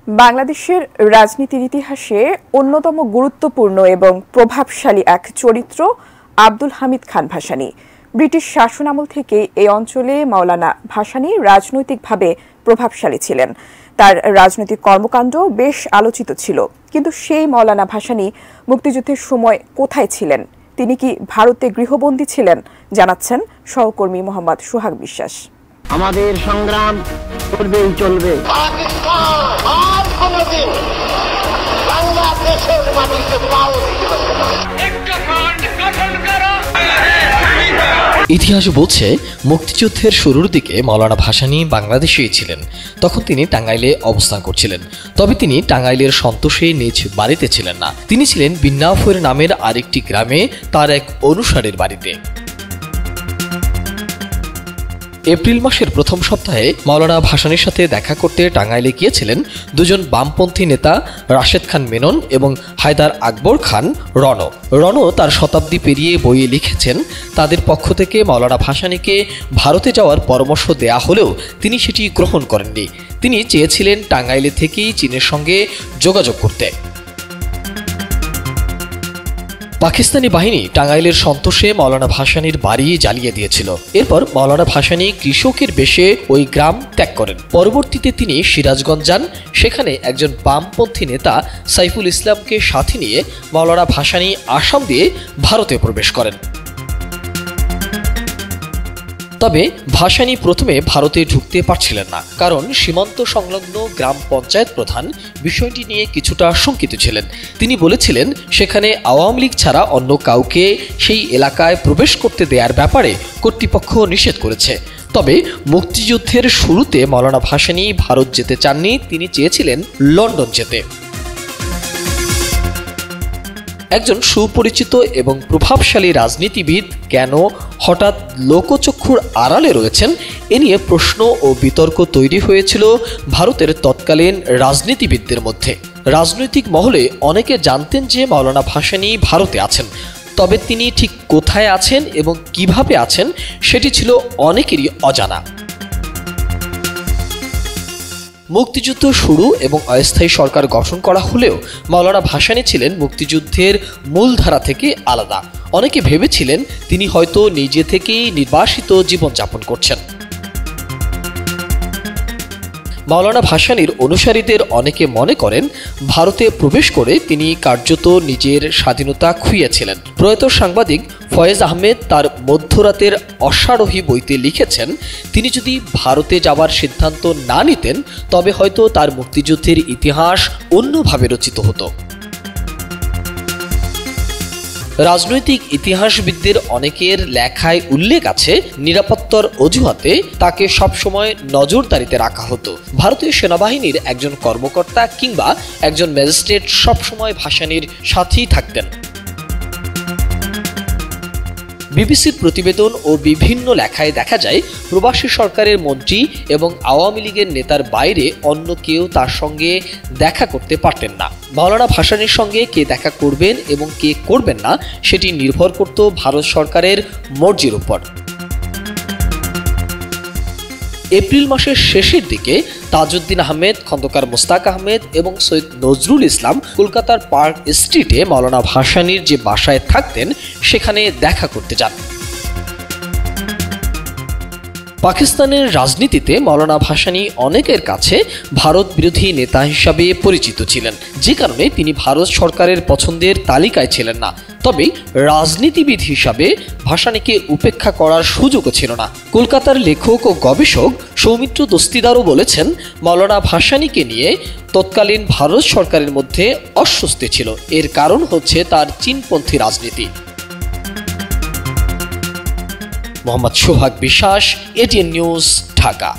বাংলাদেশের রাজনীতির ইতিহাসে অন্যতম গুরুত্বপূর্ণ এবং প্রভাবশালী এক চরিত্র আব্দুল হামিদ খান ভাসানী। ব্রিটিশ শাসনামল থেকে এই অঞ্চলে মাওলানা ভাসানী রাজনৈতিকভাবে প্রভাবশালী ছিলেন। তার রাজনৈতিক কর্মকাণ্ড বেশ আলোচিত ছিল। কিন্তু সেই মাওলানা ভাসানী মুক্তিযুদ্ধের সময় কোথায় ছিলেন? তিনি কি ভারতে গৃহবন্দী ছিলেন? জানাচ্ছেন সহকর্মী মোহাম্মদ সোহাগ বিশ্বাস। আমাদের সংগ্রাম চলবেই চলবে। ইতিহাস বলছে মুক্তিযুদ্ধের শুরুর দিকে মাওলানা ভাসানী বাংলাদেশেই ছিলেন। তখন তিনি টাঙ্গাইলে অবস্থান করছিলেন। তবে তিনি টাঙ্গাইলের সন্তোষে নিজ বাড়িতে ছিলেন না। তিনি ছিলেন বিন্নাফুর নামের আরেকটি গ্রামে তার এক অনুসারীর বাড়িতে। এপ্রিল মাসের প্রথম সপ্তাহে মাওলানা ভাসানীর সাথে দেখা করতে টাঙ্গাইলে গিয়েছিলেন দুজন বামপন্থী নেতা রাশেদ খান মেনন এবং হায়দার আকবর খান রণ তার শতাব্দী পেরিয়ে বইয়ে লিখেছেন, তাদের পক্ষ থেকে মাওলানা ভাসানীকে ভারতে যাওয়ার পরামর্শ দেয়া হলেও তিনি সেটি গ্রহণ করেননি। তিনি চেয়েছিলেন টাঙ্গাইলে থেকেই চীনের সঙ্গে যোগাযোগ করতে। পাকিস্তানি বাহিনী টাঙ্গাইলের সন্তোষে মাওলানা ভাসানীর বাড়ি জ্বালিয়ে দিয়েছিল। এরপর মাওলানা ভাসানী কৃষকের বেশে ওই গ্রাম ত্যাগ করেন। পরবর্তীতে তিনি সিরাজগঞ্জ যান। সেখানে একজন বামপন্থী নেতা সাইফুল ইসলামকে সাথে নিয়ে মাওলানা ভাসানী আসাম দিয়ে ভারতে প্রবেশ করেন। তবে ভাসানী প্রথমে ভারতে ঢুকতে পারছিলেন না, কারণ সীমান্ত সংলগ্ন গ্রাম পঞ্চায়েত প্রধান বিষয়টি নিয়ে কিছুটা শঙ্কিত ছিলেন। তিনি বলেছিলেন, সেখানে আওয়ামী লীগ ছাড়া অন্য কাউকে সেই এলাকায় প্রবেশ করতে দেওয়ার ব্যাপারে কর্তৃপক্ষ নিষেধ করেছে। তবে মুক্তিযুদ্ধের শুরুতে মাওলানা ভাসানী ভারত যেতে চাননি, তিনি চেয়েছিলেন লন্ডন যেতে। একজন সুপরিচিত এবং প্রভাবশালী রাজনীতিবিদ কেন হঠাৎ লোকচক্ষুর আড়ালে রয়েছেন, এ নিয়ে প্রশ্ন ও বিতর্ক তৈরি হয়েছিল ভারতের তৎকালীন রাজনীতিবিদদের মধ্যে। রাজনৈতিক মহলে অনেকে জানতেন যে মাওলানা ভাসানী ভারতে আছেন, তবে তিনি ঠিক কোথায় আছেন এবং কিভাবে আছেন সেটি ছিল অনেকেরই অজানা। মুক্তিযুদ্ধ শুরু এবং অস্থায়ী সরকার গঠন করা হলেও মাওলানা ভাসানী ছিলেন মুক্তিযুদ্ধের মূলধারা থেকে আলাদা। অনেকে ভেবেছিলেন তিনি হয়তো নিজে থেকেই নির্বাসিত জীবনযাপন করছেন। মাওলানা ভাসানীর অনুসারীদের অনেকে মনে করেন, ভারতে প্রবেশ করে তিনি কার্যত নিজের স্বাধীনতা খুইয়েছিলেন। প্রয়াত সাংবাদিক ফয়েজ আহমেদ তার মধ্যরাতের অশ্বারোহী বইতে লিখেছেন, তিনি যদি ভারতে যাওয়ার সিদ্ধান্ত না নিতেন তবে হয়তো তার মুক্তিযুদ্ধের ইতিহাস অন্যভাবে রচিত হতো। রাজনৈতিক ইতিহাসবিদদের অনেকের লেখায় উল্লেখ আছে, নিরাপত্তার অজুহাতে তাকে সবসময় নজরদারিতে রাখা হতো। ভারতীয় সেনাবাহিনীর একজন কর্মকর্তা কিংবা একজন ম্যাজিস্ট্রেট সবসময় ভাসানীর সাথেই থাকতেন। বিবিসির প্রতিবেদন ও বিভিন্ন লেখায় দেখা যায়, প্রবাসী সরকারের মন্ত্রী এবং আওয়ামী লীগের নেতার বাইরে অন্য কেউ তার সঙ্গে দেখা করতে পারতেন না। মাওলানা ভাসানীর সঙ্গে কে দেখা করবেন এবং কে করবেন না সেটি নির্ভর করত ভারত সরকারের মর্জির উপর। এপ্রিল মাসের শেষের দিকে তাজউদ্দিন আহমেদ, খন্দকার মোস্তাক আহমেদ এবং সৈয়দ নজরুল ইসলাম কলকাতার পার্ক স্ট্রিটে মাওলানা ভাসানীর যে বাসায় থাকতেন সেখানে দেখা করতে যান। পাকিস্তানের রাজনীতিতে মাওলানা ভাসানী অনেকের কাছে ভারত বিরোধী নেতা হিসাবে পরিচিত ছিলেন, যে কারণে তিনি ভারত সরকারের পছন্দের তালিকায় ছিলেন না। তবে রাজনীতিবিদ হিসাবে ভাসানীকে উপেক্ষা করার সুযোগও ছিল না। কলকাতার লেখক ও গবেষক সৌমিত্র দস্তিদারও বলেছেন, মাওলানা ভাসানীকে নিয়ে তৎকালীন ভারত সরকারের মধ্যে অস্বস্তি ছিল। এর কারণ হচ্ছে তার চীনপন্থী রাজনীতি। মোহাম্মদ সোহাগ বিশ্বাস, এটিএন নিউজ, ঢাকা।